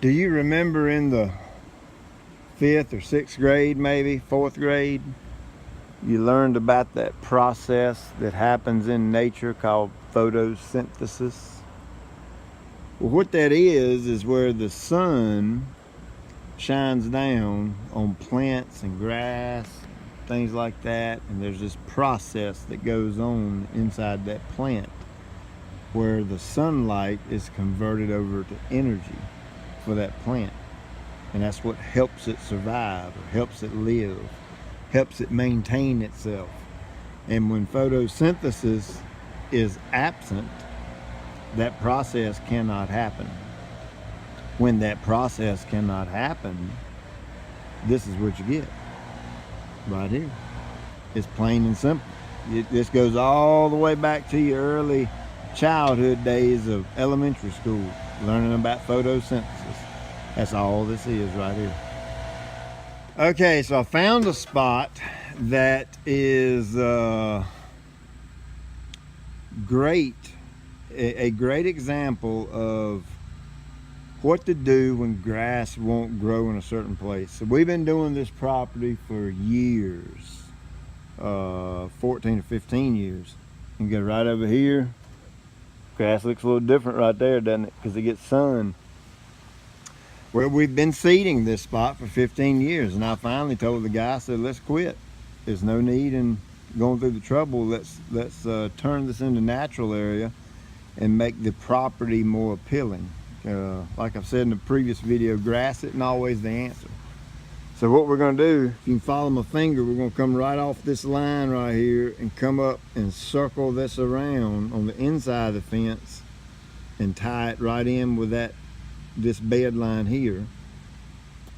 Do you remember in the 5th or 6th grade, maybe 4th grade, you learned about that process that happens in nature called photosynthesis? Well, what that is where the sun shines down on plants and grass, things like that, and there's this process that goes on inside that plant where the sunlight is converted over to energy for that plant, and that's what helps it survive, or helps it live, helps it maintain itself. And when photosynthesis is absent, that process cannot happen. When that process cannot happen, this is what you get right here. It's plain and simple. This goes all the way back to your early childhood days of elementary school, learning about photosynthesis. That's all this is right here. Okay, so I found a spot that is great, a great example of what to do when grass won't grow in a certain place. So we've been doing this property for years, 14 or 15 years. You can go right over here. Grass looks a little different right there, doesn't it? Because it gets sun. Well, we've been seeding this spot for 15 years, and I finally told the guy, I said, let's quit. There's no need in going through the trouble. Let's turn this into natural area and make the property more appealing. Like I've said in the previous video, grass isn't always the answer. So what we're going to do, if you can follow my finger, we're going to come right off this line right here and come up and circle this around on the inside of the fence and tie it right in with this bed line here.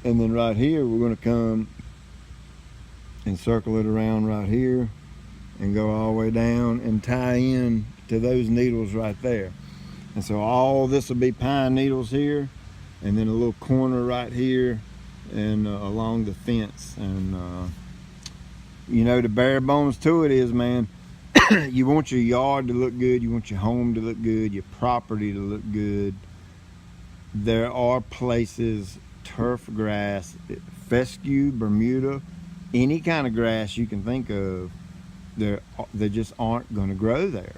And then right here, we're going to come and circle it around right here and go all the way down and tie in to those needles right there. And so all this will be pine needles here, and then a little corner right here and along the fence. And you know, the bare bones to it is, man, you want your yard to look good, you want your home to look good, your property to look good. There are places, turf grass, fescue, Bermuda, any kind of grass you can think of, they just aren't going to grow there.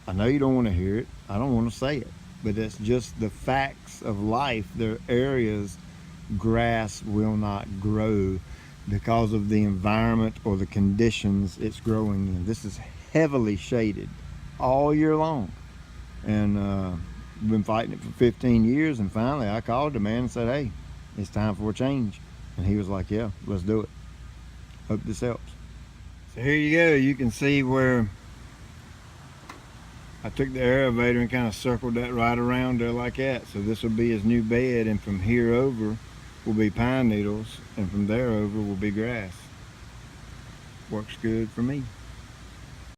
I know you don't want to hear it, I don't want to say it, but that's just the facts of life. There are areas grass will not grow because of the environment or the conditions it's growing in. This is heavily shaded all year long, and we've been fighting it for 15 years, and finally I called the man and said, hey, it's time for a change. And he was like, yeah, let's do it. Hope this helps. So here you go. You can see where I took the elevator and kind of circled that right around there like that. So this will be his new bed, and from here over will be pine needles, and from there over will be grass. Works good for me.